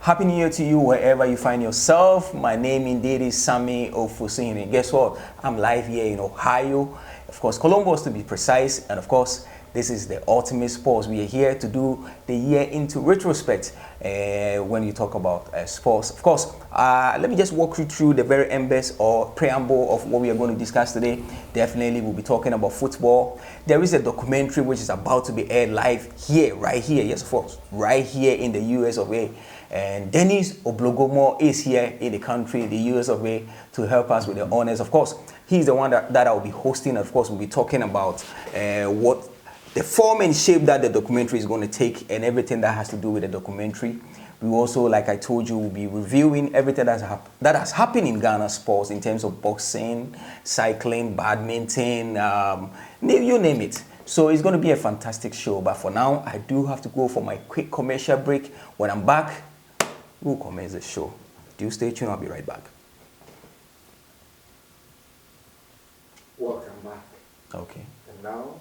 Happy New Year to you wherever you find yourself. My name indeed is Sammy Ofusini. Guess what? I'm live here in Ohio. Of course, Columbus to be precise. And of course, this is the Ultimate Sports. We are here to do the year into retrospect when you talk about sports. Of course, let me just walk you through the very embers or preamble of what we are going to discuss today. Definitely, we'll be talking about football. There is a documentary which is about to be aired live here, right here. Yes, of course, right here in the US of A. And Dennis Oblogomo is here in the country, the US of A, to help us with the honors. Of course, he's the one that I'll be hosting. Of course, we'll be talking about what the form and shape that the documentary is going to take and everything that has to do with the documentary. We also, like I told you, will be reviewing everything that has happened in Ghana sports in terms of boxing, cycling, badminton, you name it. So it's going to be a fantastic show. But for now, I do have to go for my quick commercial break. When I'm back, we'll commence the show. Do stay tuned. I'll be right back. Welcome back. Okay. And now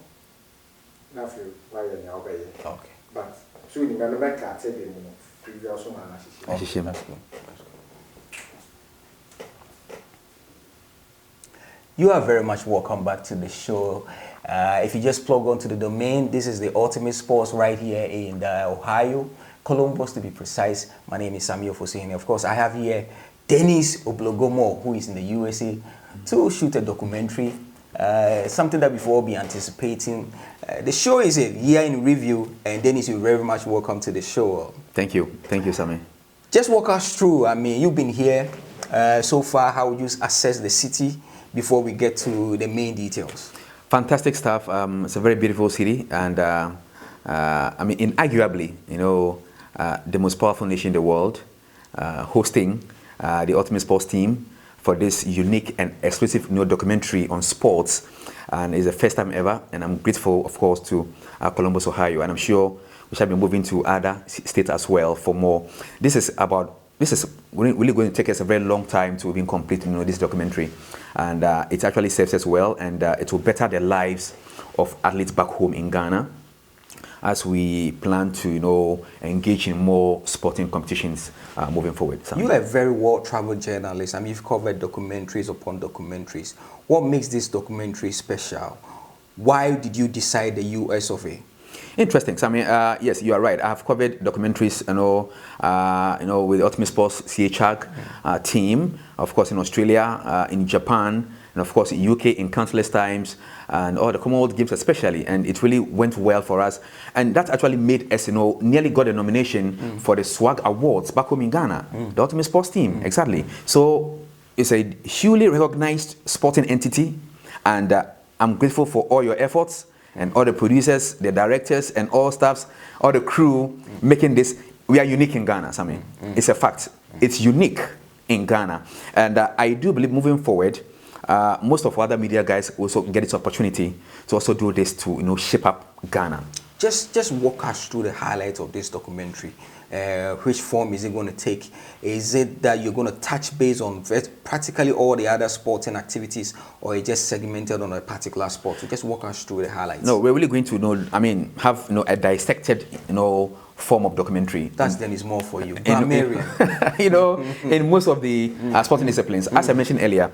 you why you now by okay. But soon you're gonna make a tell you previous one and That's good. You are very much welcome back to the show. If you just plug onto the domain, this is the Ultimate Sports right here in Ohio, Columbus to be precise. My name is Samuel Fosini. Of course, I have here Dennis Oblogomo, who is in the USA, to shoot a documentary. Something that we've all been anticipating. The show is a year in review, and Dennis, you're very much welcome to the show. Thank you, Sammy. Just walk us through. I mean, you've been here so far. How would you assess the city before we get to the main details? Fantastic stuff. It's a very beautiful city, and I mean, inarguably, the most powerful nation in the world, hosting the Ultimate Sports team for this unique and exclusive documentary on sports, and it's the first time ever. And I'm grateful, of course, to Columbus, Ohio, and I'm sure we shall be moving to other states as well for more. This is really going to take us a very long time to even complete, this documentary, and it actually serves us well, and it will better the lives of athletes back home in Ghana as we plan to, engage in more sporting competitions moving forward. You are a very well-traveled journalist. I mean, you've covered documentaries upon documentaries. What makes this documentary special? Why did you decide the US of A? Interesting. So, I mean, yes, you are right. I have covered documentaries, with the Ultimate Sports CHAG team, of course, in Australia, in Japan, and of course in UK in countless times, and all the Commonwealth Games especially, and it really went well for us, and that actually made us, nearly got a nomination for the SWAG Awards back home in Ghana, the Ultimate Sports team, exactly. So it's a hugely recognized sporting entity, and I'm grateful for all your efforts and all the producers, the directors, and all staffs, all the crew making this. We are unique in Ghana, Sammy. It's a fact. It's unique in Ghana, and I do believe moving forward, most of other media guys also get this opportunity to also do this to shape up Ghana. Just walk us through the highlights of this documentary. Which form is it going to take? Is it that you're going to touch base on practically all the other sporting activities, or is it just segmented on a particular sport? So just walk us through the highlights. No, we're really going to have a dissected form of documentary. That's then is more for you. In most of the sporting disciplines, as I mentioned earlier,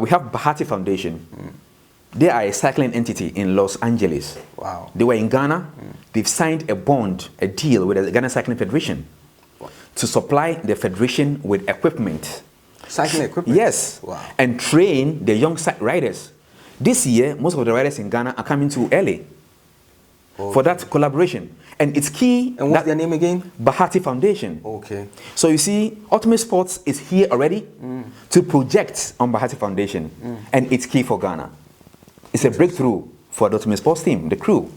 we have Bahati Foundation. They are a cycling entity in Los Angeles. Wow. They were in Ghana. They've signed a deal with the Ghana Cycling Federation to supply the federation with equipment. Cycling equipment? Yes. Wow. And train the young riders. This year, most of the riders in Ghana are coming to LA for that collaboration. And it's key. And what's their name again? Bahati Foundation. Okay. So you see, Ultimate Sports is here already to project on Bahati Foundation. And it's key for Ghana. It's a breakthrough for the Ultimate Sports team, the crew.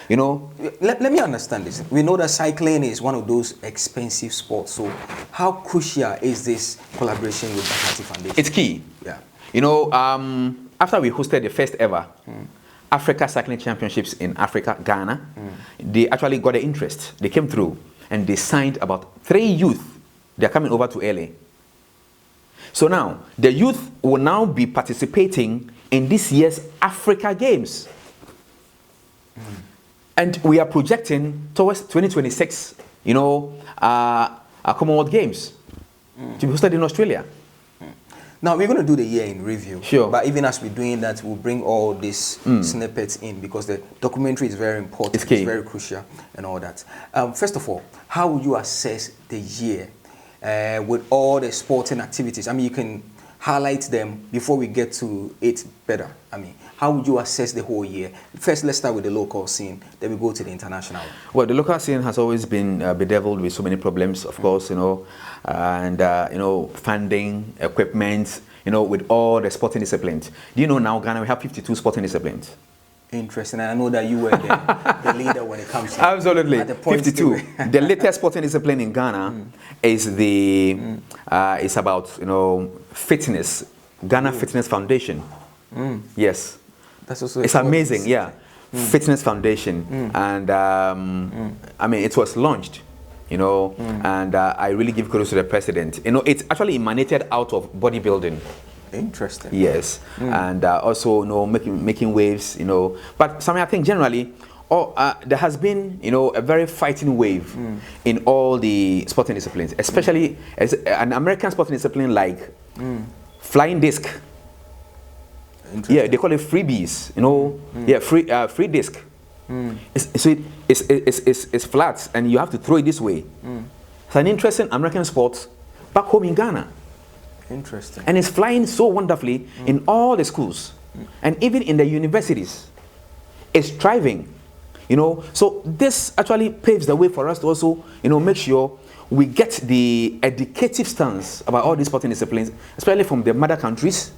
Let me understand this. We know that cycling is one of those expensive sports. So how crucial is this collaboration with Bahati Foundation? It's key. Yeah. After we hosted the first ever Africa Cycling Championships in Africa, Ghana, they actually got the interest. They came through and they signed about 3 youth. They're coming over to LA. So now, the youth will now be participating in this year's Africa Games. And we are projecting towards 2026, Commonwealth Games to be hosted in Australia. Now we're going to do the year in review. Sure. But even as we're doing that, we'll bring all these snippets in because the documentary is very important. It's key. It's very crucial and all that. First of all, how would you assess the year with all the sporting activities? I mean, you can highlight them before we get to it better. I mean, how would you assess the whole year? First, let's start with the local scene, then we go to the international. Well, the local scene has always been bedeviled with so many problems, of course, you know, and, you know, funding, equipment, you know, with all the sporting disciplines. Do you know now, Ghana, we have 52 sporting disciplines? Interesting. And I know that you were the leader when it comes to Absolutely. at the point 52. The latest sporting discipline in Ghana is the it's about, you know, fitness. Ghana Fitness Foundation. Yes. That's also it's amazing. Yeah. Fitness Foundation, and I mean, it was launched, you know, and I really give kudos to the president. You know, it's actually emanated out of bodybuilding. Interesting. Yes, and also, you know, making waves, you know. But something I think generally, there has been, you know, a very fighting wave in all the sporting disciplines, especially as an American sporting discipline like flying disc. Yeah, they call it freebies, you know. Yeah, free disc. It's flat, and you have to throw it this way. It's an interesting American sport back home in Ghana. Interesting. And it's flying so wonderfully in all the schools, and even in the universities. It's thriving, you know. So this actually paves the way for us to also, you know, make sure we get the educative stance about all these sporting disciplines, especially from the mother countries,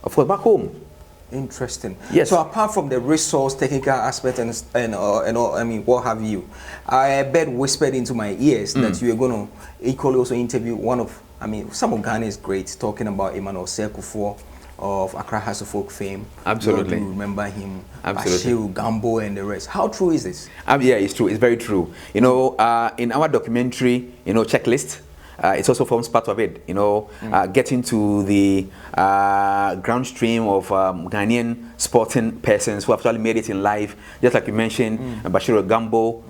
of course, back home. Interesting. Yes. So apart from the resource, technical aspect, and all, I mean, what have you, I bet whispered into my ears that you are going to equally also interview one of, I mean, some of Ghana's greats, talking about Emmanuel Serkufor of Accra House of Folk fame. Absolutely. You remember him. Absolutely. Bashiru, Gambo, and the rest. How true is this? Yeah, it's true. It's very true. You know, in our documentary, you know, checklist, it also forms part of it, you know, getting to the ground stream of Ghanaian sporting persons who have actually made it in life, just like you mentioned, Bashiru Gambo,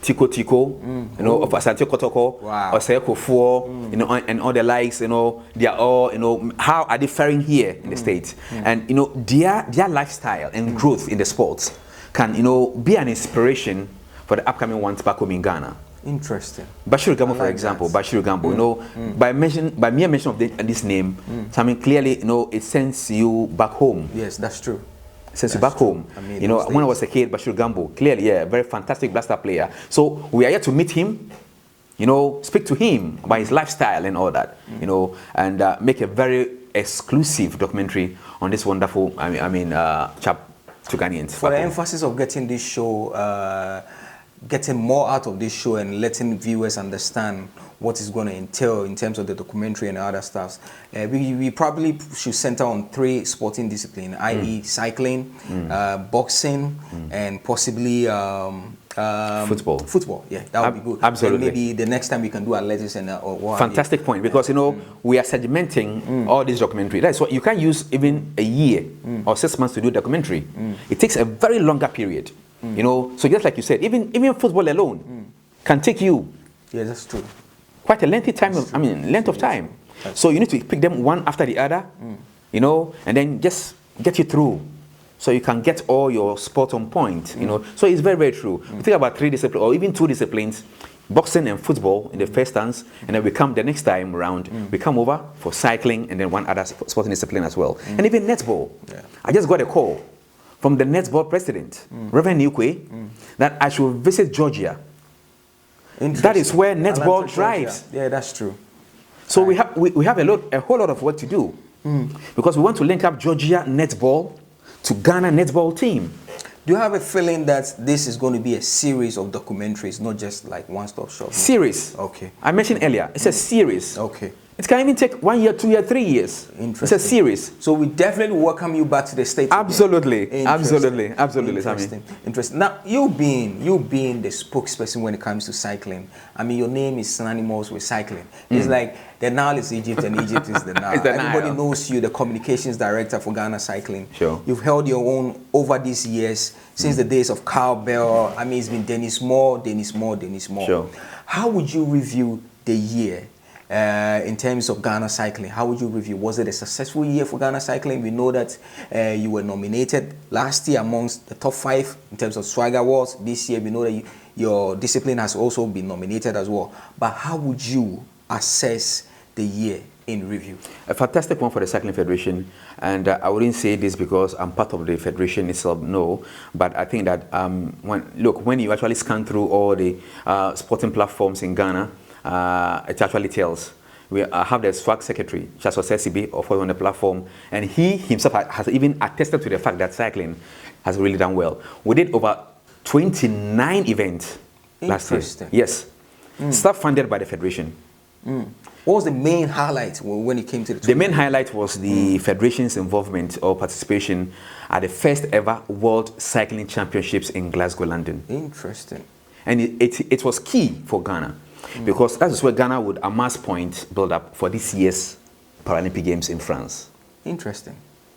Tiko, you know, of Asante Kotoko, or Serkufor, you know, and all the likes, you know, they are all, you know, how are they faring here in the States? And, you know, their lifestyle and growth in the sports can, you know, be an inspiration for the upcoming ones back home in Ghana. Interesting. Bashiru Gambo, for example, Bashiru Gambo, you know, by mere mention of this name, I mean, clearly, you know, it sends you back home. Yes, that's true. It sends you back home. I mean, you know, when I was a kid, Bashiru Gambo, clearly, yeah, very fantastic blaster player. So we are here to meet him, you know, speak to him about his lifestyle and all that, you know, and make a very exclusive documentary on this wonderful, chap to Ghanaians. For the emphasis of getting this show, getting more out of this show and letting viewers understand what it's going to entail in terms of the documentary and other stuff, we probably should center on 3 sporting disciplines, i.e. cycling, boxing, and possibly football. Football, yeah, that would be good. Absolutely. And maybe the next time we can do athletics and what. Fantastic point, because, you know, we are segmenting all this documentary. That's what you can't use even a year or 6 months to do a documentary. It takes a very longer period. You know, so just like you said, even football alone can take you, yeah, that's true, quite a lengthy time. Length of time. So you need to pick them one after the other, you know, and then just get you through, so you can get all your sport on point. You know, so it's very, very true. We think about 3 disciplines or even 2 disciplines, boxing and football in the first stance, and then we come the next time around, we come over for cycling and then one other sporting discipline as well, and even netball. I just got a call from the netball president, Reverend Nukwe, that I should visit Georgia. That is where netball thrives. Yeah, that's true. So we have a whole lot of work to do, because we want to link up Georgia netball to Ghana netball team. Do you have a feeling that this is going to be a series of documentaries, not just like one-stop shop? Series. Okay. I mentioned earlier, it's a series. Okay. It can even take 1 year, 2 years, 3 years. It's a series. So we definitely welcome you back to the States. Absolutely. Absolutely. Absolutely. Interesting. Now, you being the spokesperson when it comes to cycling, I mean, your name is synonymous with cycling. It's like the Nile is Egypt and Egypt is the Nile. Everybody knows you, the communications director for Ghana Cycling. Sure. You've held your own over these years, since the days of Carl Bell. I mean, it's been Dennis Moore. Sure. How would you review the year in terms of Ghana cycling? How would you review? Was it a successful year for Ghana cycling? We know that you were nominated last year amongst the top 5 in terms of Swag Awards. This year we know that your discipline has also been nominated as well. But how would you assess the year in review? A fantastic one for the Cycling Federation, and I wouldn't say this because I'm part of the federation itself, no, but I think that when you actually scan through all the sporting platforms in Ghana, it actually tells. We have the SWAG secretary, Chaso Sesibi, on the platform, and he himself has even attested to the fact that cycling has really done well. We did over 29 events last year. Yes, stuff funded by the federation. What was the main highlight when it came to the main highlight was the federation's involvement or participation at the first ever World Cycling Championships in Glasgow, London. Interesting. And it was key for Ghana because that is where Ghana would amass points build up for this year's Paralympic Games in France. Interesting.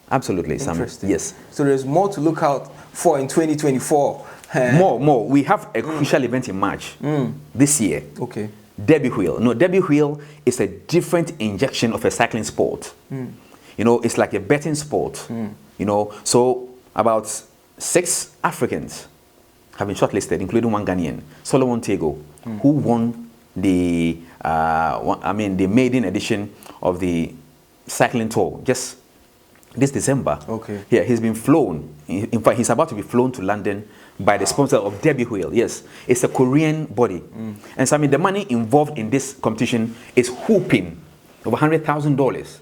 Absolutely. Interesting. Yes. So there's more to look out for in 2024. More. We have a crucial event in March this year. Okay. Derby wheel. No, derby wheel is a different injection of a cycling sport. You know, it's like a betting sport. You know, so about 6 Africans have been shortlisted, including one Ghanaian, Solomon Tego, who won the the maiden edition of the cycling tour just this December. Okay. Yeah, he's been flown. In fact, he's about to be flown to London by the sponsor of Derby Wheel. Yes, it's a Korean body. And so the money involved in this competition is whooping over $100,000.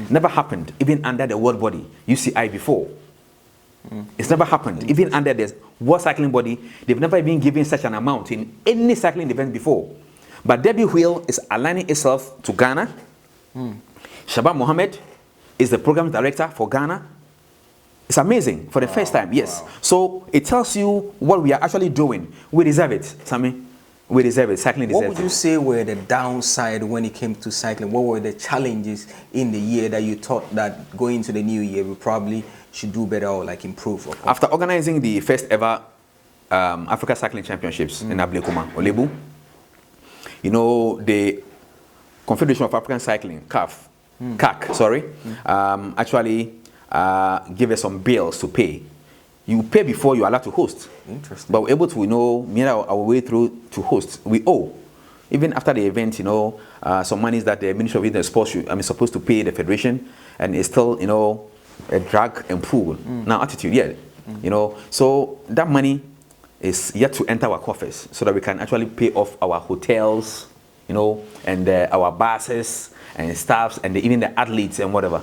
Never happened even under the world body UCI before. It's never happened even under the world cycling body. They've never even given such an amount in any cycling event before. But Derby Wheel is aligning itself to Ghana. Shabab Mohammed is the program director for Ghana. It's amazing for the first time, yes. Wow. So it tells you what we are actually doing. We deserve it, Sammy. We deserve it. Cycling deserves it. What would you say were the downside when it came to cycling? What were the challenges in the year that you thought that going into the new year we probably should do better or like improve? After organizing the first ever Africa Cycling Championships in Ablekuma, Olebu, you know, the Confederation of African Cycling, CAC, sorry, actually give us some bills to pay. You pay before you are allowed to host. Interesting. But we're able to, you know, meet our way through to host. We owe. Even after the event, you know, some monies that the Ministry of Youth and Sports supposed to pay the federation, and it's still, you know, a drag and pull. Now attitude, yeah. You know, so that money is yet to enter our coffers so that we can actually pay off our hotels, you know, and our buses and staffs and even the athletes and whatever.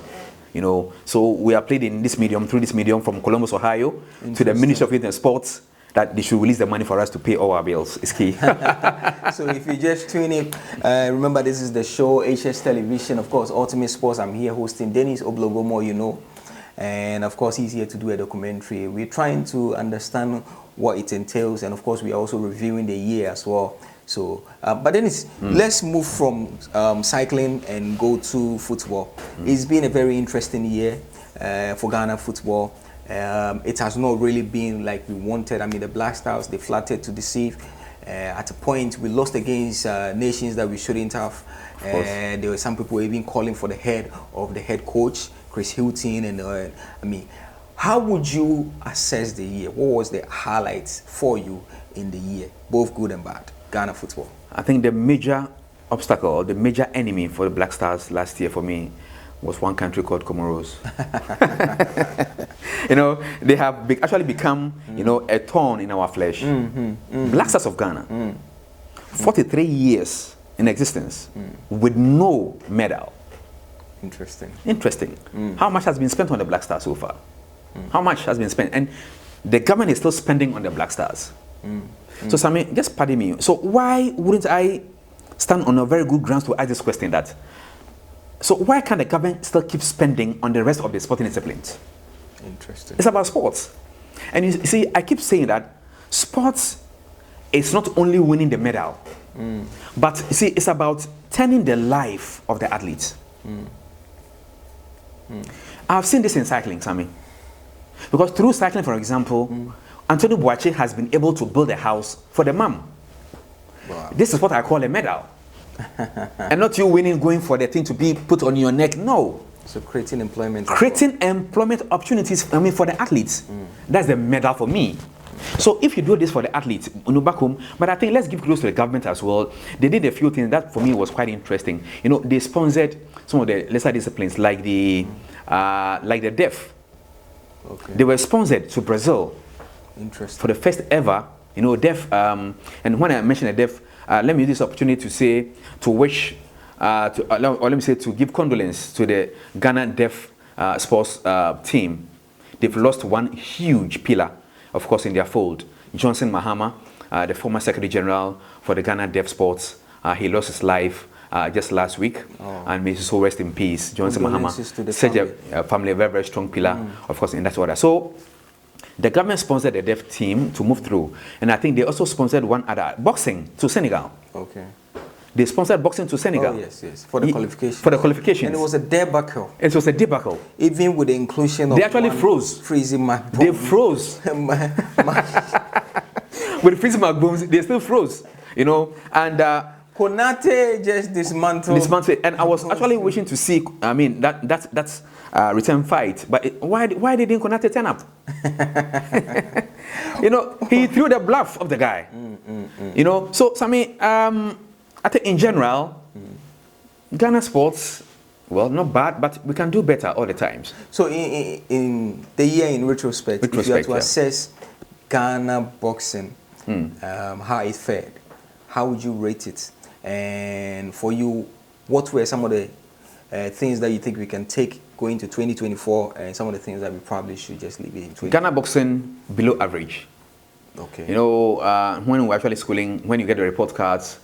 You know, so we are played in this medium, through this medium from Columbus, Ohio, to the Ministry of Youth and Sports, that they should release the money for us to pay all our bills. It's key. So if you just tune in, remember this is the show, HS Television, of course, Ultimate Sports. I'm here hosting Dennis Oblogomo, you know, and of course he's here to do a documentary. We're trying to understand what it entails, and of course we are also reviewing the year as well. So, but then let's move from cycling and go to football. It's been a very interesting year for Ghana football. It has not really been like we wanted. I mean, the Black Stars, they flattered to deceive. At a point, we lost against nations that we shouldn't have. There were some people even calling for the head of the head coach, Chris Hilton. And I mean, how would you assess the year? What was the highlights for you in the year, both good and bad? Ghana football. I think the major obstacle, the major enemy for the Black Stars last year for me was one country called Comoros. You know, they have actually become, you know, a thorn in our flesh. Black Stars of Ghana, 43 years in existence with no medal. Interesting. How much has been spent on the Black Stars so far? How much has been spent? And the government is still spending on the Black Stars. So, Sammy, just pardon me. So, why wouldn't I stand on a very good grounds to ask this question? So, why can't the government still keep spending on the rest of the sporting disciplines? Interesting. It's about sports. And you see, I keep saying that sports is not only winning the medal, but you see, it's about turning the life of the athletes. I've seen this in cycling, Sammy. Because through cycling, for example, Antonio Boache has been able to build a house for the mom. Wow. This is what I call a medal. And not you winning, going for the thing to be put on your neck. No. So creating employment. Creating employment opportunities, I mean, for the athletes. That's the medal for me. So if you do this for the athletes, back home, but I think let's give kudos to the government as well. They did a few things that for me was quite interesting. They sponsored some of the lesser disciplines like the deaf. Okay. They were sponsored to Brazil. Interesting. For the first ever, deaf. And when I mention a deaf, let me use this opportunity to say, to wish, to give condolence to the Ghana deaf sports team. They've lost one huge pillar, of course, in their fold. Johnson Mahama, the former Secretary General for the Ghana deaf sports, he lost his life just last week, and may his soul rest in peace. Johnson Mahama, such a family, a very, very strong pillar, of course, in that order. So the government sponsored the deaf team to move through, and I think they also sponsored one other, boxing to Senegal. Okay. They sponsored boxing to Senegal. Oh, yes. For the qualifications. For the qualifications. And it was a debacle. It was a debacle. Even with the inclusion of they actually froze. Freezing my bones. They froze. With freezing my bones, they still froze. And Konate just dismantled. And I was actually wishing to see, I mean, that's return fight. But why didn't Konate turn up? He threw the bluff of the guy. So Sammy, I think in general, Ghana sports, well, not bad, but we can do better all the times. So in the year in retrospect, if you have to assess Ghana boxing, how it fared, how would you rate it? And for you, what were some of the things that you think we can take going to 2024, and some of the things that we probably should just leave it in 2024? Ghana boxing, below average. Okay. When we're actually schooling, when you get the report cards,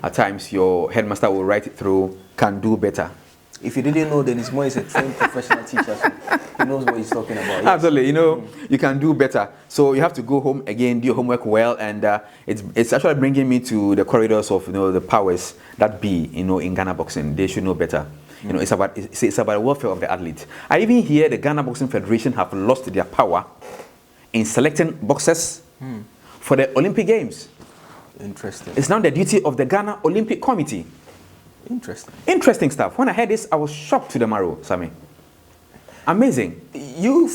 at times your headmaster will write it through, can do better. If you didn't know, then it's more, he's a trained professional teacher, so he knows what he's talking about. Yes. Absolutely, you can do better. So you have to go home again, do your homework well, and it's actually bringing me to the corridors of the powers that be in Ghana boxing. They should know better. It's about the welfare of the athlete. I even hear the Ghana Boxing Federation have lost their power in selecting boxers for the Olympic Games. Interesting. It's now the duty of the Ghana Olympic Committee. Interesting stuff. When I heard this, I was shocked to the marrow, Sammy. Amazing. You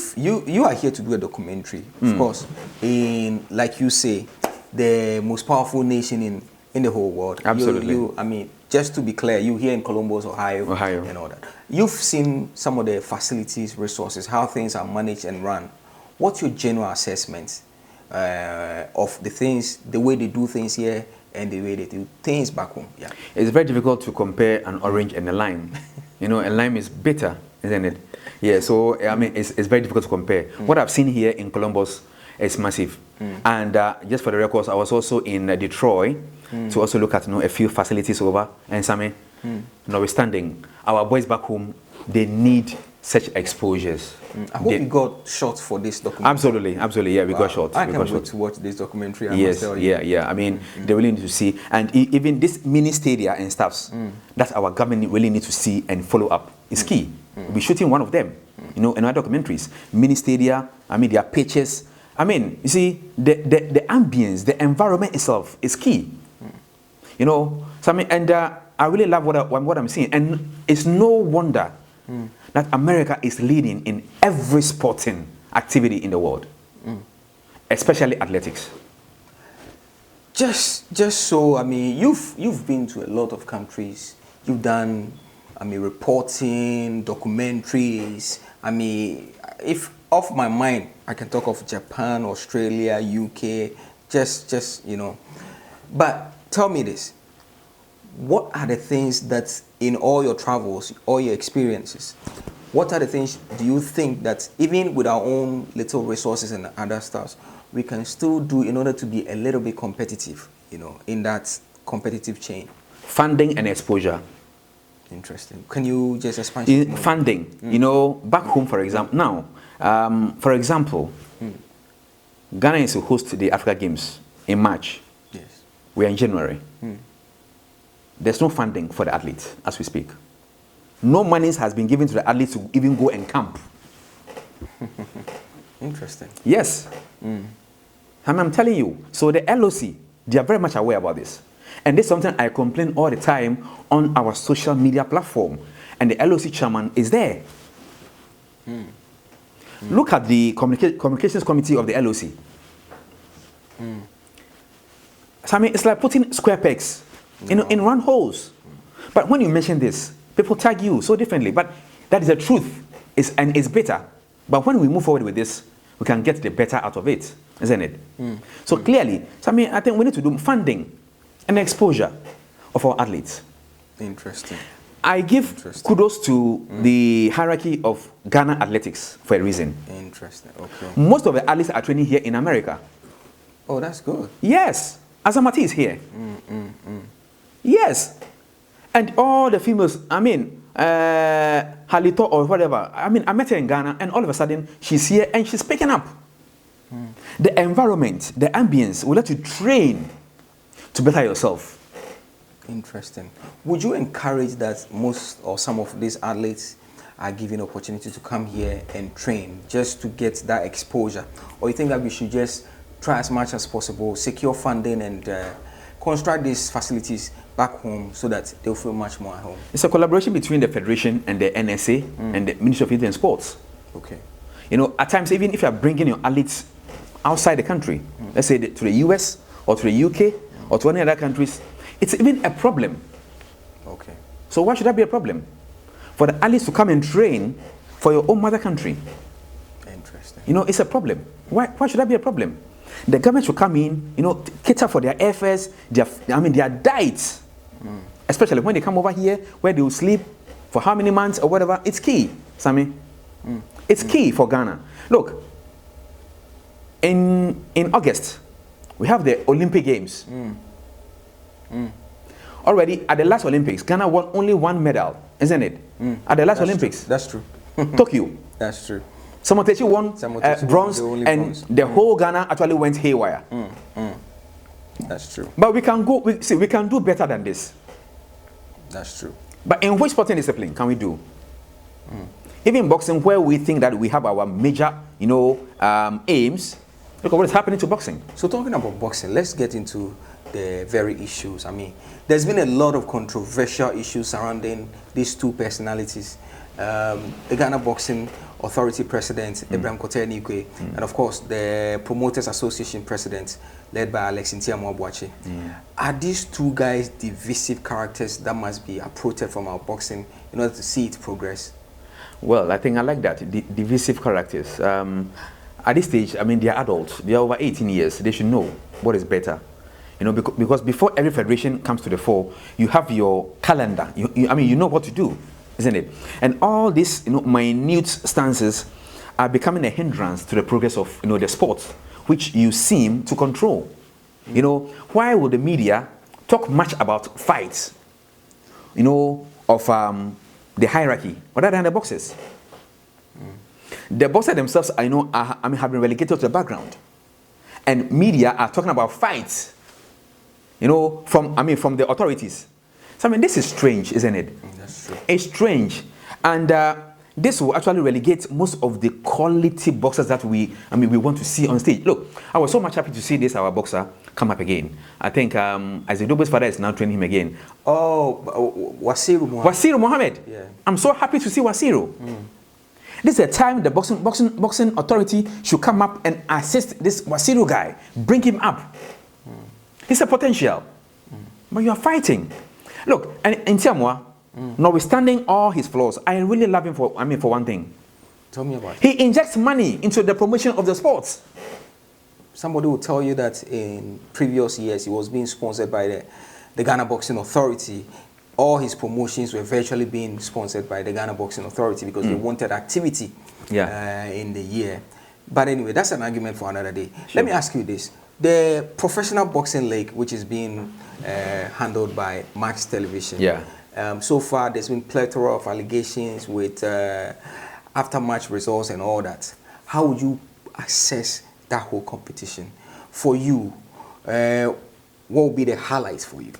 are here to do a documentary, of course, in, like you say, the most powerful nation in the whole world. Absolutely. I mean, just to be clear, you here in Columbus, Ohio, and all that. You've seen some of the facilities, resources, how things are managed and run. What's your general assessment of the things, the way they do things here and the way they do things back home? Yeah. It's very difficult to compare an orange and a lime. A lime is bitter, isn't it? Yeah, so I mean, it's very difficult to compare. What I've seen here in Columbus is massive. And just for the records, I was also in Detroit to also look at a few facilities over. And Sammy, notwithstanding, our boys back home, they need such exposures. I hope you got shots for this documentary. Absolutely, yeah, we got shots. I can't wait to watch this documentary. Yes, yeah. I mean, they really need to see, and even this mini stadia and stuffs, that our government really need to see and follow up. It's key. We're shooting one of them, in our documentaries. Mini stadia, I mean, their pitches. I mean, you see, the ambience, the environment itself is key. So I mean, and I really love what I'm seeing, and it's no wonder that America is leading in every sporting activity in the world, especially athletics. Just so, I mean, you've been to a lot of countries. You've done, I mean, reporting, documentaries. I mean, if off my mind, I can talk of Japan, Australia, UK, just But tell me this. What are the things that in all your travels, all your experiences, what are the things do you think that even with our own little resources and other stuff, we can still do in order to be a little bit competitive, in that competitive chain? Funding and exposure. Interesting. Can you just expand? Funding, back home, for example. Now, for example, Ghana is to host the Africa Games in March. Yes. We are in January. There's no funding for the athletes as we speak. No money has been given to the athletes to even go and camp. Interesting. Yes. And I'm telling you, so the LOC, they are very much aware about this. And this is something I complain all the time on our social media platform. And the LOC chairman is there. Look at the communications committee of the LOC. So I mean, it's like putting square pegs in round holes. But when you mention this, people tag you so differently. But that is the truth, and it's better. But when we move forward with this, we can get the better out of it, isn't it? So clearly, so I mean, I think we need to do funding and exposure of our athletes. Interesting. I give kudos to the hierarchy of Ghana athletics for a reason. Interesting. Okay. Most of the athletes are training here in America. Oh, that's good. Yes. Azamati is here. Yes. And all the females, I mean, Halito or whatever, I mean, I met her in Ghana and all of a sudden she's here and she's picking up. The environment, the ambience will let you train to better yourself. Interesting. Would you encourage that most or some of these athletes are given opportunity to come here and train just to get that exposure? Or you think that we should just try as much as possible, secure funding and construct these facilities back home so that they'll feel much more at home? It's a collaboration between the Federation and the NSA and the Ministry of Youth and Sports. Okay. You know, at times, even if you are bringing your athletes outside the country, let's say to the US or to the UK or to any other countries, it's even a problem. Okay. So why should that be a problem? For the athletes to come and train for your own mother country. Interesting. You know, it's a problem. Why should that be a problem? The government should come in, you know, cater for their airfares, their diets. Especially when they come over here, where they will sleep for how many months or whatever. It's key, Sammy. It's key for Ghana. Look, in August, we have the Olympic Games. Already at the last Olympics, Ghana won only one medal, isn't it? At the last Olympics. That's true. Tokyo. That's true. Samotechi won bronze, the and bronze. the whole Ghana actually went haywire. That's true. But we can go. We can do better than this. That's true. But in which sporting discipline can we do? Even boxing, where we think that we have our major, you know, aims. Look at what is happening to boxing. So talking about boxing, let's get into the very issues. I mean, there's been a lot of controversial issues surrounding these two personalities. The Ghana Boxing Authority President, Ibrahim Kote-Nikwe, and of course, the Promoters Association President, led by Alex Ntiamu-Abuachi. Are these two guys divisive characters that must be uprooted from our boxing in order to see it progress? Well, I think I like that, divisive characters. At this stage, I mean, they are adults. They are over 18 years. They should know what is better. You know, because before every federation comes to the fore, you have your calendar. I mean, you know what to do, isn't it? And all these, you know, minute stances are becoming a hindrance to the progress of, you know, the sport, which you seem to control. You know, why would the media talk much about fights, you know, of the hierarchy, rather than the boxers? The boxers themselves, I know, have been relegated to the background, and media are talking about fights. You know, from the authorities. So I mean, this is strange, isn't it? That's true. It's strange, and this will actually relegate most of the quality boxers that we want to see on stage. Look, I was so much happy to see our boxer come up again. I think Azidobe's father is now training him again. Oh, Wasiru Mohammed. Wasiru Mohammed. Yeah. I'm so happy to see Wasiru. This is a time the boxing authority should come up and assist this Wasiru guy, bring him up. It's a potential, but you are fighting. Look, and Ntiamu, notwithstanding all his flaws, I really love him for one thing. Tell me about it. He injects money into the promotion of the sports. Somebody will tell you that in previous years he was being sponsored by the Ghana Boxing Authority. All his promotions were virtually being sponsored by the Ghana Boxing Authority because they wanted activity in the year. But anyway, that's an argument for another day. Sure. Let me ask you this. The Professional Boxing League, which is being handled by Max Television, so far there's been plethora of allegations with after-match results and all that. How would you assess that whole competition? For you, what would be the highlights for you?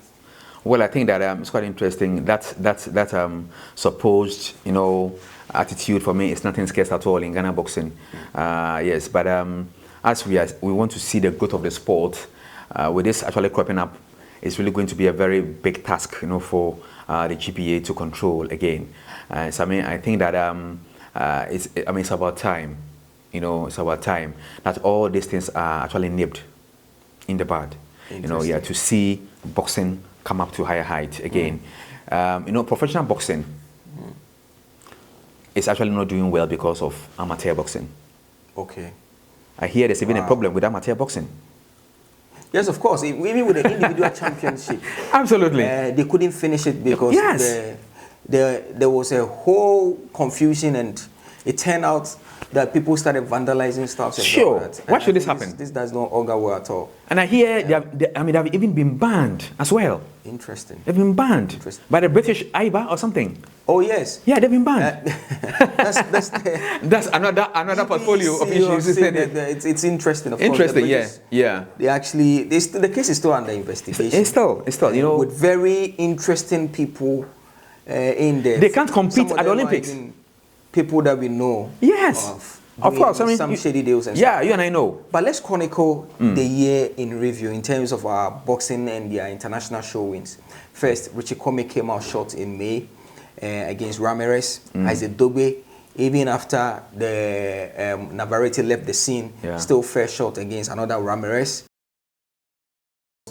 Well, I think that it's quite interesting. That supposed, you know, attitude for me is nothing scarce at all in Ghana boxing. Yes, but as we want to see the growth of the sport, with this actually cropping up, it's really going to be a very big task, for the GPA to control again. So I think that it's about time, it's about time that all these things are actually nipped in the bud, to see boxing come up to higher heights again. Professional boxing is actually not doing well because of amateur boxing. Okay. I hear there's even a problem with amateur boxing. Yes, of course. Even with the individual championship, absolutely, they couldn't finish it because there was a whole confusion, and it turned out that people started vandalizing stuff. Sure. Why should this happen? This does not augur well at all. And I hear they have even been banned as well. Interesting. They've been banned by the British IBA or something. Oh yes. Yeah, they've been banned. That's another portfolio of issues. It's interesting. Of interesting, course. yeah. The case is still under investigation. It's still, with very interesting people in there. They can't compete at the Olympics. People that we know. Yes. Of course, some shady deals and stuff. Yeah, you and I know. But let's chronicle the year in review in terms of our boxing and their international show wins. First, Richie Comey came out short in May against Ramirez. Isaac Dogbe, even after the Navarrete left the scene, still fell short against another Ramirez.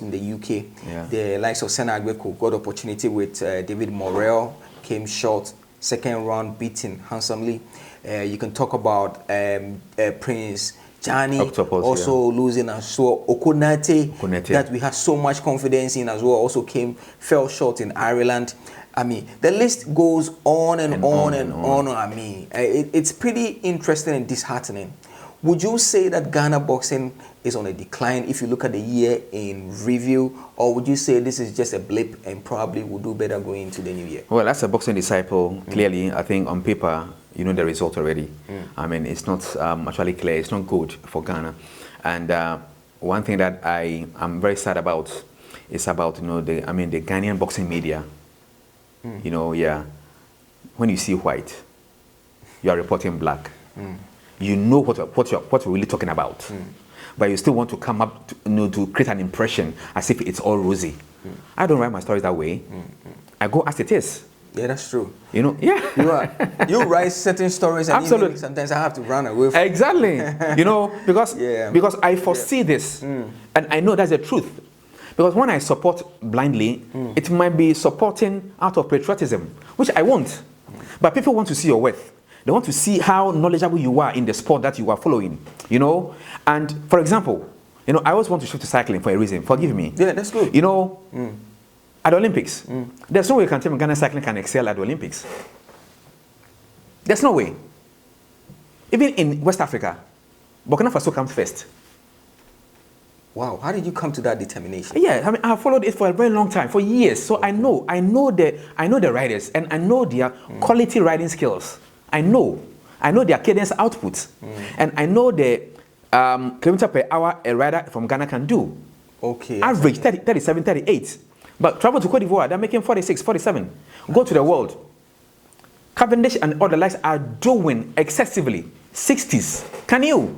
In the UK, the likes of Senna Agbeku got opportunity with David Morrell, came short. Second round beaten handsomely. You can talk about Prince Gianni also losing as well. Okonate, that we had so much confidence in as well, also fell short in Ireland. I mean, the list goes on and on. I mean, it's pretty interesting and disheartening. Would you say that Ghana boxing is on a decline if you look at the year in review, or would you say this is just a blip and probably will do better going into the new year? Well, as a boxing disciple, clearly, I think on paper, you know the result already. I mean, it's not actually clear. It's not good for Ghana. And one thing that I am very sad about is about, the Ghanaian boxing media. When you see white, you are reporting black. You know what you're really talking about, but you still want to come up to create an impression as if it's all rosy. I don't write my stories that way. I go as it is. Yeah, that's true. You write certain stories, and absolutely. Sometimes I have to run away from exactly. Because I foresee this, and I know that's the truth. Because when I support blindly, it might be supporting out of patriotism, which I won't. But people want to see your worth. They want to see how knowledgeable you are in the sport that you are following, And for example, I always want to shift to cycling for a reason. Forgive me. Yeah, that's good. At the Olympics, there's no way you can tell me Ghana cycling can excel at the Olympics. There's no way. Even in West Africa, Burkina Faso comes first. Wow, how did you come to that determination? Yeah, I have followed it for a very long time, for years. So I know the riders, and I know their quality riding skills. I know their cadence output, and I know the kilometer per hour a rider from Ghana can do. Okay. Average 30, 37, 38. But travel to Cote d'Ivoire, they're making 46, 47. Go to the world. Cavendish and other likes are doing excessively 60s. Can you?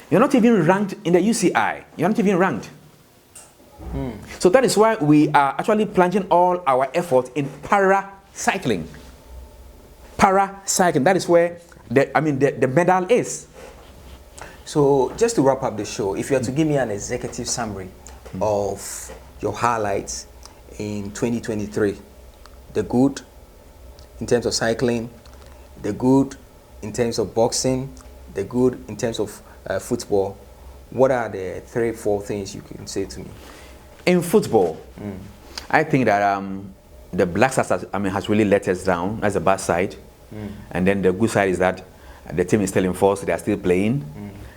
You're not even ranked in the UCI. You're not even ranked. So that is why we are actually plunging all our effort in para-cycling. Para-cycling. That is where the medal is. So just to wrap up the show, if you are to give me an executive summary of your highlights in 2023, the good in terms of cycling, the good in terms of boxing, the good in terms of football, what are the 3-4 things you can say to me? In football, I think that the Black Stars has really let us down. That's the bad side. And then the good side is that the team is still in force. They are still playing.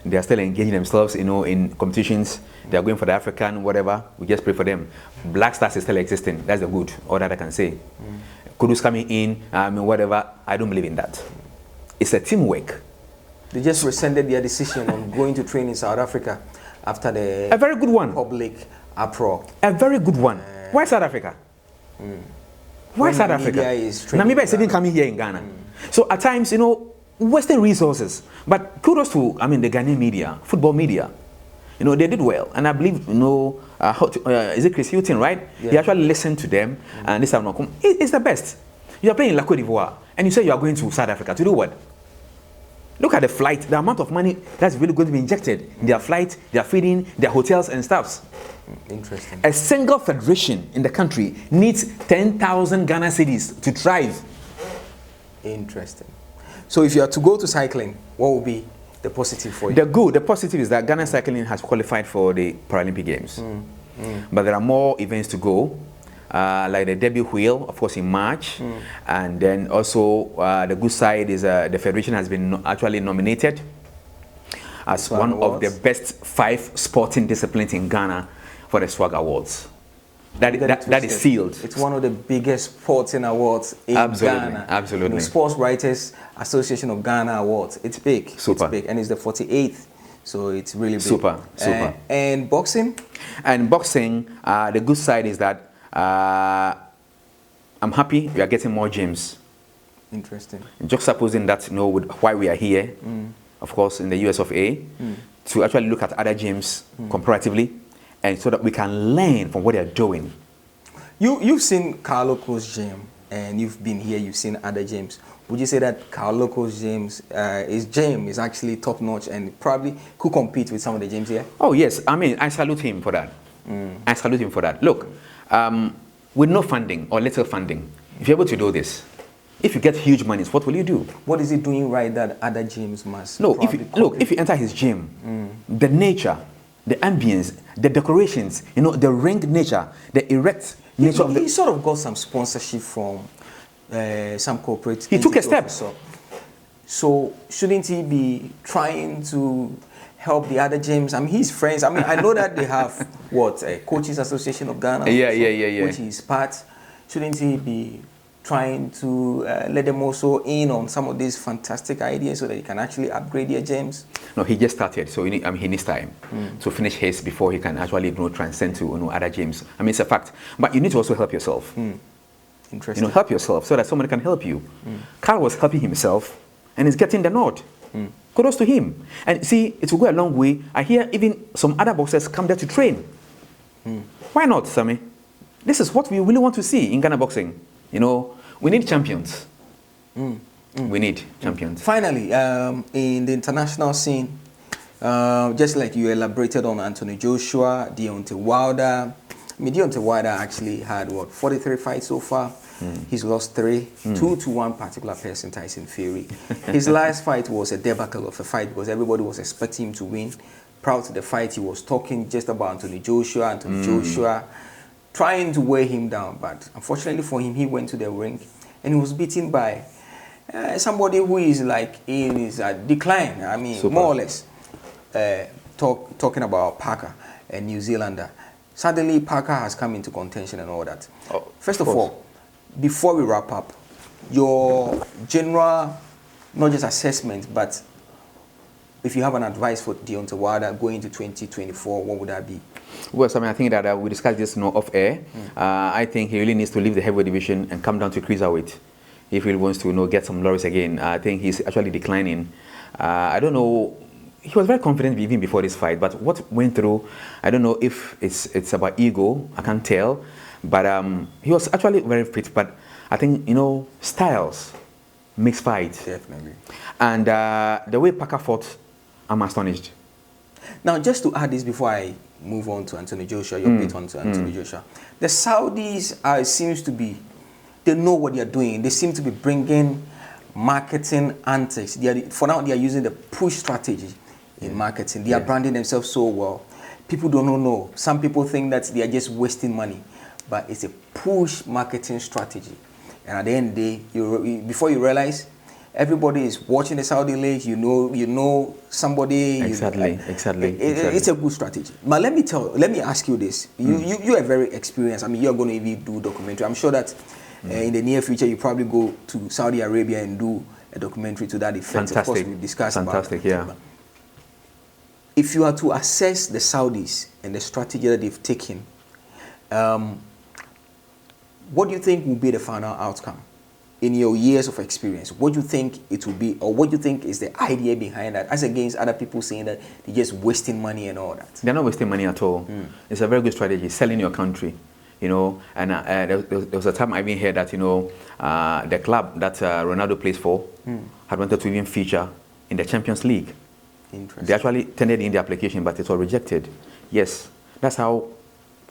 They are still engaging themselves, in competitions. They are going for the African, whatever. We just pray for them. Black Stars is still existing. That's the good, all that I can say. Kudus coming in, whatever. I don't believe in that. It's a teamwork. They just rescinded their decision on going to train in South Africa after a very good one. Public uproar. A very good one. Why South Africa? Why South Africa? Namibia is even coming here in Ghana. So at times, Western resources. But kudos to, the Ghanaian media, football media. You know, they did well, and I believe, you know, is it Chris Hilton, right? Yeah. He actually listened to them, and this time not come. It's the best. You are playing in La Côte d'Ivoire, and you say you are going to South Africa to do what? Look at the flight, the amount of money that's really going to be injected in their flight, their feeding, their hotels and stuffs. Interesting. A single federation in the country needs 10,000 Ghana cedis to thrive. Interesting. So if you are to go to cycling, what will be the positive for you? The positive is that Ghana cycling has qualified for the Paralympic Games. But there are more events to go, like the debut wheel, of course, in March. And then also the good side is the federation has been actually nominated as one of the best 5 sporting disciplines in Ghana for the Swag Awards. That is sealed. It's one of the biggest sporting awards in Ghana. Absolutely. You know, Sports Writers Association of Ghana Awards. It's big. Super. It's big. And it's the 48th. So it's really big. Super. And boxing? And boxing, the good side is that I'm happy we are getting more gyms. Interesting. Juxtaposing that, you know, with why we are here, of course, in the US of A, to actually look at other gyms comparatively, and so that we can learn from what they're doing. You've seen Carl Loco's gym, and you've been here, you've seen other gyms. Would you say that Carl Loco's gyms, his gym is actually top notch and probably could compete with some of the gyms here? Oh, yes. I mean, I salute him for that. I salute him for that. Look, with no funding or little funding, if you're able to do this, if you get huge monies, what will you do? What is he doing right that other gyms must? No, if you enter his gym, the nature, the ambience, the decorations, you know, the ring nature, the erect nature of the... He sort of got some sponsorship from some corporate... He took a step. So shouldn't he be trying to help the other gyms? I mean, his friends, I mean, I know that they have, what, a Coaches Association of Ghana? Yeah. Which is part. Shouldn't he be trying to let them also in on some of these fantastic ideas so that he can actually upgrade their gyms? No, he just started, so he needs time to finish his before he can actually, you know, transcend to, you know, other gyms. I mean, it's a fact. But you need to also help yourself. Interesting. You know, help yourself so that somebody can help you. Carl was helping himself and is getting the nod. Kudos to him. And see, it will go a long way. I hear even some other boxers come there to train. Why not, Sammy? This is what we really want to see in Ghana boxing. You know, we need champions. We need champions. Finally, in the international scene, just like you elaborated on Anthony Joshua, Deontay Wilder. I mean, Deontay Wilder actually had, what, 43 fights so far? He's lost 3, 2 to one particular person, Tyson Fury. His last fight was a debacle of a fight because everybody was expecting him to win. Prior to the fight, he was talking just about Anthony Joshua, trying to weigh him down. But unfortunately for him, he went to the ring and he was beaten by somebody who is like in his decline. I mean, more or less. Talking about Parker, a New Zealander. Suddenly, Parker has come into contention and all that. First of all, before we wrap up, your general, not just assessment, but if you have an advice for Deontay Wilder going into 2024, what would that be? Well, I mean, I think that we discussed this, you know, off air. I think he really needs to leave the heavyweight division and come down to cruiserweight if he wants to, you know, get some laurels again. I think he's actually declining. I don't know. He was very confident even before this fight, but what went through, I don't know if it's about ego. I can't tell. But he was actually very fit. But I think, you know, styles makes fights. Definitely. And the way Parker fought, I'm astonished. Now, just to add this before I move on to Anthony Joshua, your bit on to Anthony Joshua. The Saudis seems to be, they know what they are doing. They seem to be bringing marketing antics. For now, they are using the push strategy in marketing. They are branding themselves so well. People don't know. Some people think that they are just wasting money. But it's a push marketing strategy. And at the end of the day, before you realize, everybody is watching the Saudi league. You know somebody. Exactly. It's a good strategy. But let me ask you this. You are very experienced. I mean, you're going to even do documentary. I'm sure that in the near future, you probably go to Saudi Arabia and do a documentary to that effect. Fantastic. Of course, we discussed about it. Yeah. If you are to assess the Saudis and the strategy that they've taken, what do you think will be the final outcome? in your years of experience, what do you think it will be, or what do you think is the idea behind that, as against other people saying that they're just wasting money and all that? They're not wasting money at all. It's a very good strategy, selling your country, you know. And there was a time I even heard that, you know, the club that Ronaldo plays for had wanted to even feature in the Champions League. Interesting. They actually tendered in the application, but it was rejected. Yes, that's how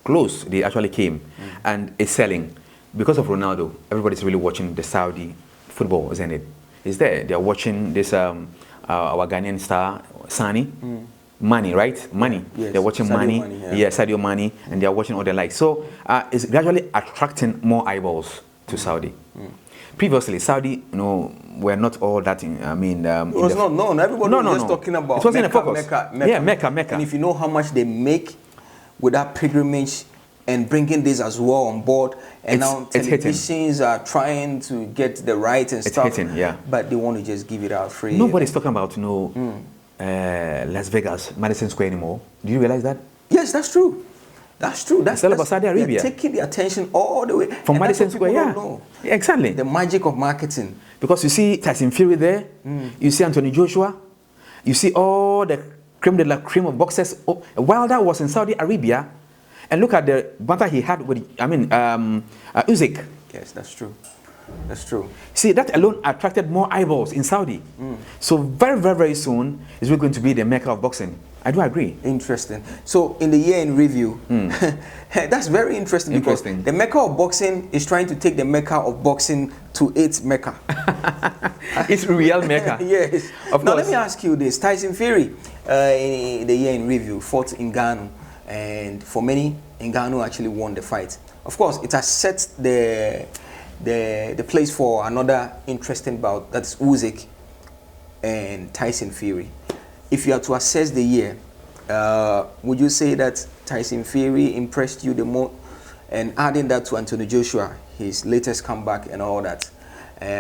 close they actually came. And it's selling. Because of Ronaldo, everybody's really watching the Saudi football, isn't it? It's there. They're watching this, our Ghanaian star, Sani. Money, right? Money. Yes. They're watching Money. Yeah, Sadio Mane, and they're watching all the likes. So it's gradually attracting more eyeballs to Saudi. Previously, Saudi, you know, were not all that. It was not known. Everybody was just talking about it wasn't Mecca, a focus. Mecca. Yeah, Mecca. And if you know how much they make with that pilgrimage and bringing this as well on board, and now televisions are trying to get the rights and stuff. It's hitting, yeah. But they want to just give it out free. Nobody's talking about, you know, Las Vegas, Madison Square anymore. Do you realize that? Yes, that's true. That's true. That's all about Saudi Arabia. They're taking the attention all the way from Madison Square. Yeah, exactly. The magic of marketing. Because you see Tyson Fury there, you see Anthony Joshua, you see all the creme de la creme of boxers. Oh, Wilder was in Saudi Arabia, and look at the battle he had with, Usyk. Yes, that's true. That's true. See, that alone attracted more eyeballs in Saudi. So very, very, very soon, it's really going to be the Mecca of boxing. I do agree. Interesting. So in the year in review, that's very interesting. Because the Mecca of boxing is trying to take the Mecca of boxing to its Mecca. It's real Mecca. Yes. Of now course. let me ask you this. Tyson Fury, in the year in review, fought in Ghana. And for many, Ngannou actually won the fight. Of course, it has set the place for another interesting bout. That's Usyk and Tyson Fury. If you are to assess the year, would you say that Tyson Fury impressed you the most? And adding that to Anthony Joshua, his latest comeback and all that,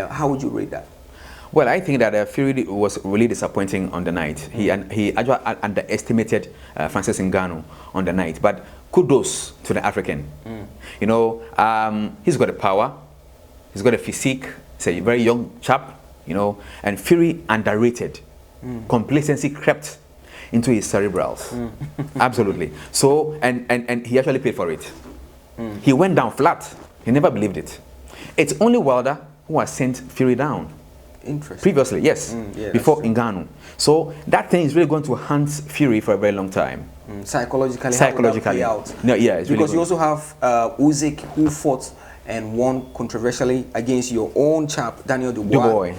how would you rate that? Well, I think that Fury was really disappointing on the night. He actually underestimated Francis Ngannou on the night. But kudos to the African. You know, he's got the power. He's got a physique. He's a very young chap, you know. And Fury underrated. Complacency crept into his cerebrals. Absolutely. So, and he actually paid for it. He went down flat. He never believed it. It's only Wilder who has sent Fury down. Interesting. Previously, yes. Before Ngannou. So that thing is really going to haunt Fury for a very long time. Psychologically, how would that play out? No, yeah, it's because really you also have Usyk, who fought and won controversially against your own chap, Daniel Dubois.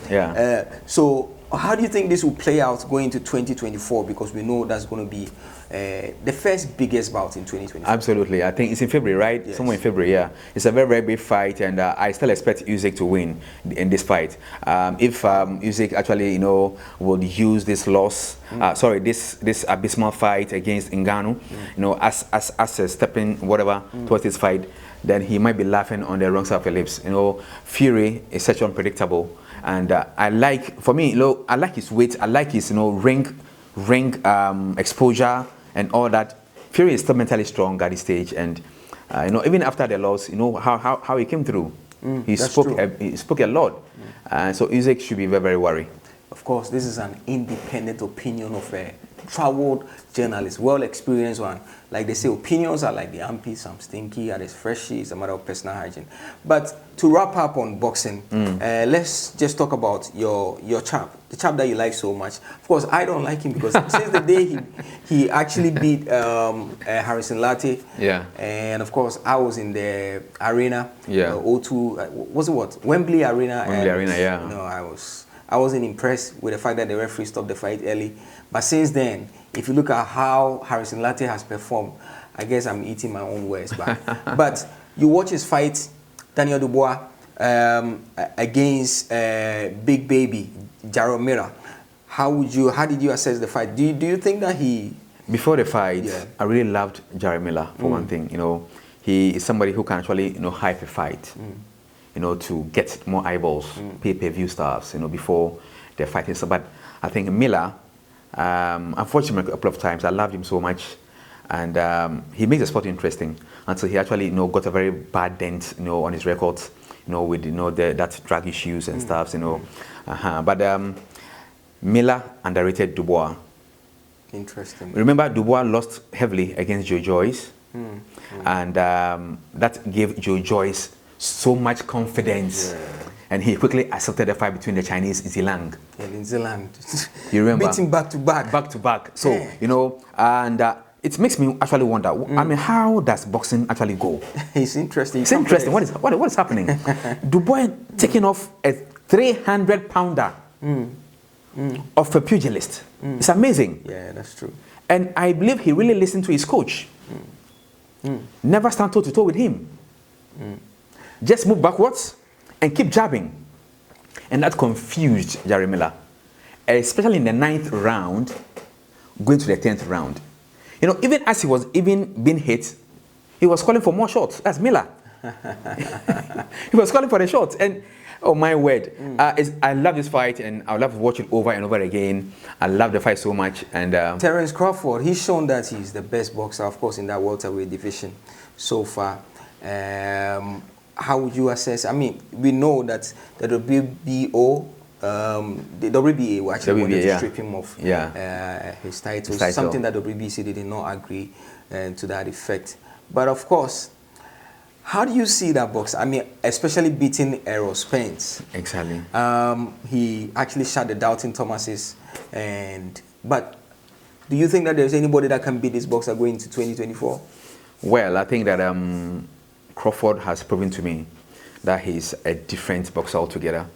So how do you think this will play out going into 2024? Because we know that's going to be the first biggest bout in 2024. Absolutely. I think it's in February, right? Yes. Somewhere in February, yeah. It's a very, very big fight, and I still expect Usyk to win in this fight. If Usyk actually, you know, will use this loss, this abysmal fight against Ngannou, you know, as a stepping whatever towards this fight, then he might be laughing on the wrong side of the lips. You know, Fury is such unpredictable. And I like, for me, you know, I like his weight. I like his, you know, ring exposure and all that. Fury is still mentally strong at this stage, and you know, even after the loss, you know how he came through. He spoke a lot. So Usyk should be very, very worried. Of course, this is an independent opinion of a traveled journalist, well experienced one. Like they say, opinions are like the armpit, some stinky, others freshy. It's a matter of personal hygiene. But to wrap up on boxing, let's just talk about your chap, the chap that you like so much. Of course, I don't like him because since the day he actually beat Harrison Latte, and of course I was in the arena, O2, was it what? Wembley Arena. Yeah. You know, I wasn't impressed with the fact that the referee stopped the fight early. But since then, if you look at how Harrison Latte has performed, I guess I'm eating my own words back. But you watch his fight, Daniel Dubois, against Big Baby, Jaromira. How did you assess the fight? Do you think that he... Before the fight, I really loved Jaromira for one thing. You know, he is somebody who can actually, you know, hype a fight. You know, to get more eyeballs, pay-per-view stars, you know, before the fighting. So, but I think Miller, unfortunately, a couple of times, I loved him so much, and he makes the sport interesting until he actually, you know, got a very bad dent, you know, on his records, you with that drug issues and stuff, But Miller underrated Dubois. Interesting. Remember, Dubois lost heavily against Joe Joyce, and that gave Joe Joyce so much confidence, and he quickly accepted the fight between the Chinese Zilang. In Zealand. You remember? Beating back to back. Back to back. So, and it makes me actually wonder, I mean, how does boxing actually go? It's interesting. It's interesting. What is happening? Dubois taking off a 300-pounder of a pugilist. It's amazing. Yeah, that's true. And I believe he really listened to his coach. Never stand toe to toe with him. Just move backwards and keep jabbing. And that confused Jerry Miller, especially in the 9th round, going to the 10th round. Even as he was being hit, he was calling for more shots. That's Miller. He was calling for the shots. And oh my word, I love this fight, and I would love to watch it over and over again. I love the fight so much. And Terence Crawford, he's shown that he's the best boxer, of course, in that welterweight division so far. How would you assess? I mean, we know that the WBO, the WBA actually wanted to strip him of his title, something that the WBC did not agree to that effect. But of course, how do you see that box? I mean, especially beating Errol Spence. Exactly. He actually shut the doubting Thomases. But do you think that there's anybody that can beat this boxer going into 2024? Well, I think that Crawford has proven to me that he's a different boxer altogether.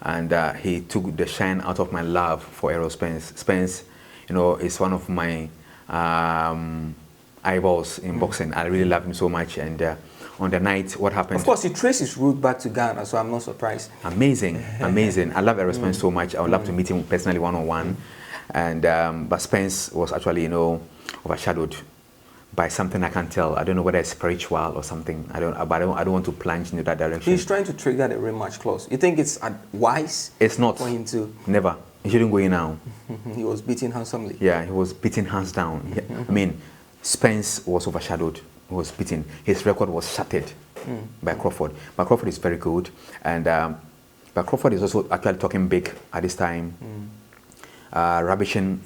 And he took the shine out of my love for Errol Spence. Spence, is one of my eyeballs in boxing. I really love him so much. And on the night, what happened? Of course, he traced his route back to Ghana, so I'm not surprised. Amazing, amazing. I love Errol Spence so much. I would love to meet him personally one-on-one. And but Spence was actually, overshadowed by something I can't tell. I don't know whether it's spiritual or something. I don't want to plunge into that direction. He's trying to trigger the rematch clause. You think it's wise? It's not. For him to. Never. He shouldn't go in now. He was beaten handsomely. Yeah, he was beaten hands down. I mean, Spence was overshadowed. He was beaten. His record was shattered by Crawford. But Crawford is very good, and but Crawford is also actually talking big at this time, rubbishing,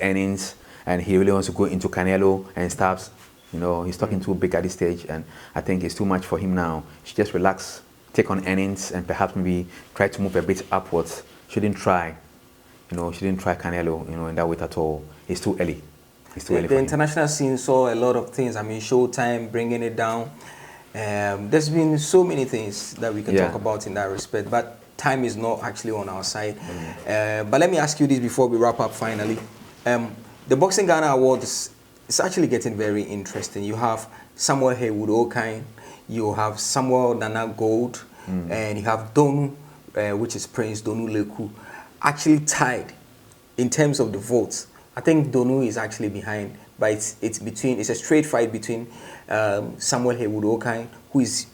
earnings. And he really wants to go into Canelo and stuff. He's talking too big at this stage, and I think it's too much for him now. He should just relax, take on earnings, and perhaps maybe try to move a bit upwards. Shouldn't try Canelo, in that weight at all. It's too early. It's too early. The international scene saw a lot of things. I mean, Showtime bringing it down. There's been so many things that we can talk about in that respect, but time is not actually on our side. But let me ask you this before we wrap up finally. The Boxing Ghana Awards is actually getting very interesting. You have Samuel Haywood Okine, you have Samuel Nana Gold, and you have Donu, which is Prince Donu Leku, actually tied in terms of the votes. I think Donu is actually behind, but it's a straight fight between Samuel Haywood Okine, who is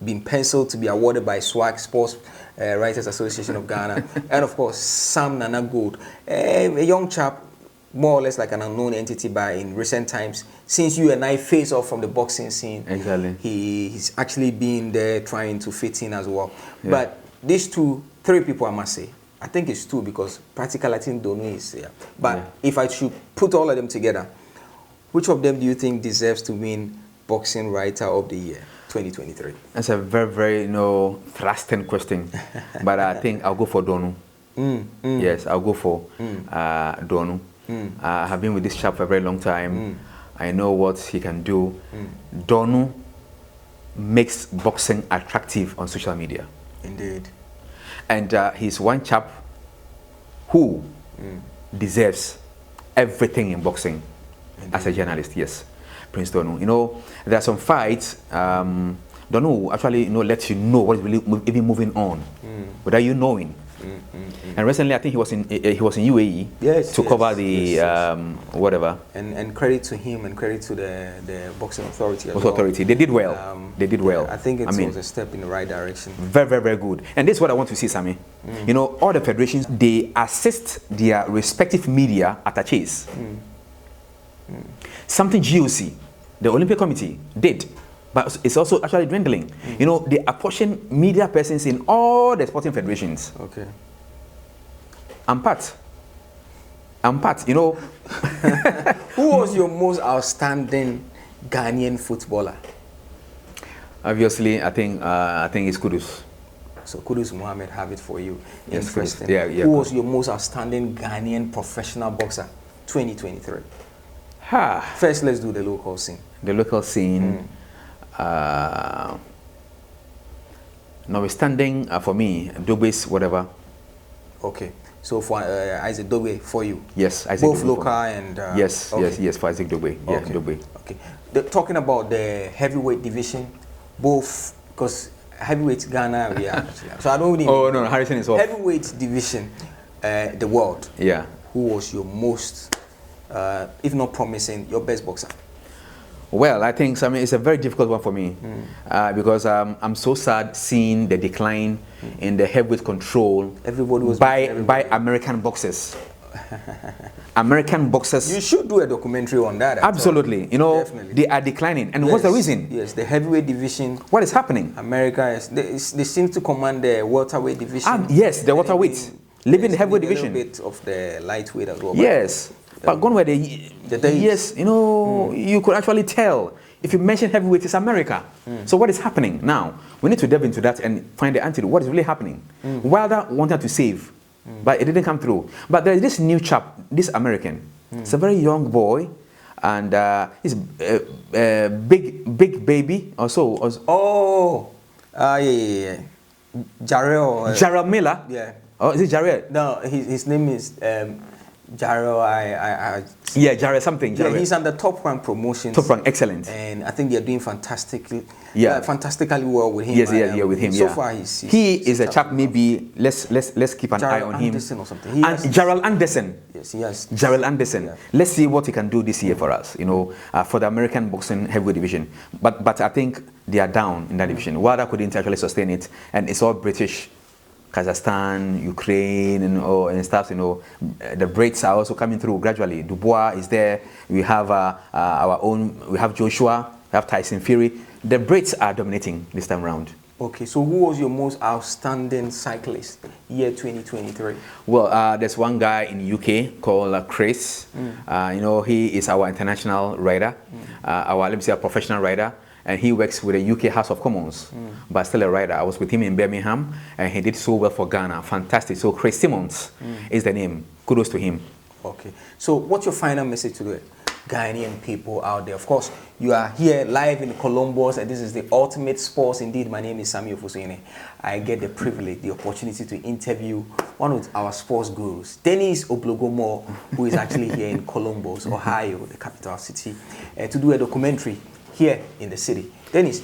being penciled to be awarded by SWAG, Sports Writers Association of Ghana, and of course Sam Nana Gold, a young chap, more or less like an unknown entity, but in recent times, since you and I face off from the boxing scene, exactly, he's actually been there trying to fit in as well. But these three people, I must say, I think it's two because practically I think Donu is here. But if I should put all of them together, which of them do you think deserves to win Boxing Writer of the Year 2023? That's a very, very thrusting question, but I think I'll go for Donu. Yes, I'll go for Donu. I have been with this chap for a very long time. I know what he can do. Donu makes boxing attractive on social media. Indeed. And he's one chap who deserves everything in boxing. Indeed. As a journalist, yes. Prince Donu. There are some fights, Donu actually let you know what is really even moving on without you knowing. And recently, I think he was in UAE to cover the whatever. And credit to him and credit to the boxing authority. Authority, they did well. They did well. I think it was a step in the right direction. Very, very, very good. And this is what I want to see, Sammy. All the federations, they assist their respective media attaches. Something GOC, the Olympic Committee, did. but it's also actually dwindling. You know, they apportion media persons in all the sporting federations. Okay. I'm part, you know. Who was your most outstanding Ghanaian footballer? Obviously, I think it's Kudus. So Kudus Mohammed have it for you. Yes, Interesting. Kudus. Yeah, Who was your most outstanding Ghanaian professional boxer? 2023. First, let's do the local scene. The local scene. Notwithstanding, for me, Dogbe's whatever. Okay. So for Isaac Dogbe for you. Yes, Isaac both Dogbe local and yes, okay. yes, for Isaac Dogbe. Yeah, okay. Dogbe. Okay. Talking about the heavyweight division, both because heavyweight Ghana we are. So I don't really. Oh no, Harrison is off. Heavyweight division, the world. Yeah. Who was your most, if not promising, your best boxer? Well, I think it's a very difficult one for me because I'm so sad seeing the decline in the heavyweight control by American boxers. American boxers. You should do a documentary on that. Absolutely. You know, definitely. They are declining. And what's the reason? Yes, the heavyweight division. What is happening? America, they seem to command the welterweight division. Yes, the welterweight. Living the heavyweight division. A little bit of the lightweight as well. Yes. But gone where yes, you know, you could actually tell. If you mention heavyweight, it's America. So what is happening now? We need to delve into that and find the antidote. What is really happening? Wilder wanted to save, but it didn't come through. But there is this new chap, this American. It's a very young boy, and he's a big baby or so. Oh, yeah. Jarrell Miller. Yeah. Oh, is it Jarrell? No, his name is Jarrell. Yeah, Jarrell something. Jarrell. Yeah, he's under Top Rank Promotions. Top Rank, excellent. And I think they're doing fantastically well with him. Yes, yeah, with him. So far, he is a chap. Maybe let's keep an eye on him. Anderson or something. Gerald Anderson. Yes, he has. Gerald Anderson. Yeah. Let's see what he can do this year for us. You know, for the American boxing heavyweight division. But I think they are down in that division. Wilder couldn't actually sustain it, and it's all British. Kazakhstan, Ukraine, and stuff. You know, the Brits are also coming through gradually. Dubois is there. We have our own. We have Joshua. We have Tyson Fury. The Brits are dominating this time around. Okay, so who was your most outstanding cyclist year 2023? Well, there's one guy in UK called Chris. You know, he is our international rider, let me say a professional rider. And he works with the UK House of Commons, but still a rider. I was with him in Birmingham, and he did so well for Ghana. Fantastic. So Chris Simmons is the name. Kudos to him. Okay. So what's your final message to the Ghanaian people out there? Of course, you are here live in Columbus, and this is the Ultimate Sports. Indeed, my name is Sammy Ofusine. I get the privilege, the opportunity to interview one of our sports gurus, Dennis Oblogomo, who is actually here in Columbus, Ohio, the capital city, to do a documentary here in the city. Dennis,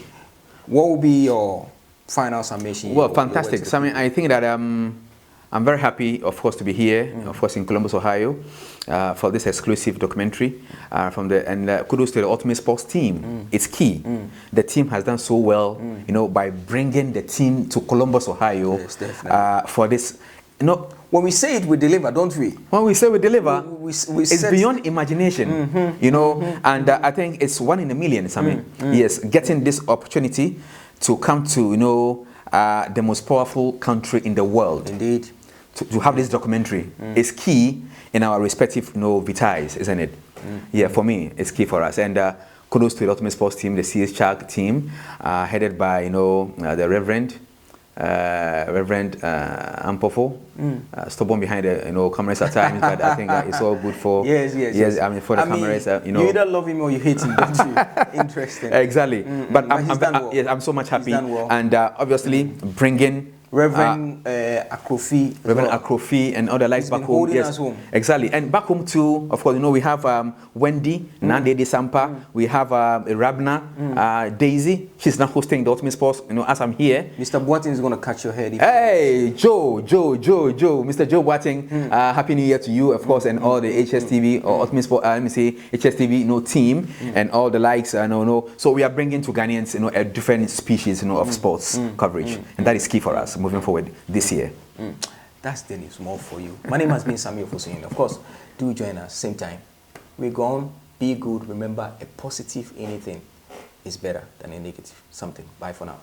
what will be your final summation? Well, fantastic. I mean, I think that I'm very happy, of course, to be here, of course, in Columbus, Ohio, for this exclusive documentary and kudos to the Ultimate Sports team. It's key. The team has done so well, you know, by bringing the team to Columbus, Ohio, for this. You know, when we say it, we deliver, don't we? When we say we deliver, it's beyond imagination, you know, and I think it's one in a million. I mean, yes, getting this opportunity to come to, you know, the most powerful country in the world. Indeed. To have this documentary is key in our respective, you know, vitais, isn't it? Yeah, for me, it's key for us. And kudos to the Ultimate Sports team, the CHAG team, headed by, you know, the Reverend Ampofo, stubborn behind the, you know, cameras at times, but I think it's all good for yes. I mean, for the cameras, you know. You either love him or you hate him, don't you? Interesting. Exactly. But I'm so much happy, and obviously bringing Reverend Akrofi. Reverend Akrofi and other lights back home. Yes, home. Exactly. And back home too, of course, you know, we have Wendy, Nande De Sampa, we have Rabna, Daisy. She's now hosting the Ultimate Sports, you know, as I'm here. Mr. Boateng is going to catch your head. Hey, Joe. Mr. Joe Boateng, Happy New Year to you, of course, and all the HSTV or Ultimate Sport, let me say, HSTV, you know, team and all the likes, So we are bringing to Ghanaians, you know, a different species, you know, of sports coverage. And that is key for us moving forward this year. That's the news more for you. My name has been Samuel Fosun. Of course, do join us same time. We're gone. Be good. Remember, a positive anything is better than a negative something. Bye for now.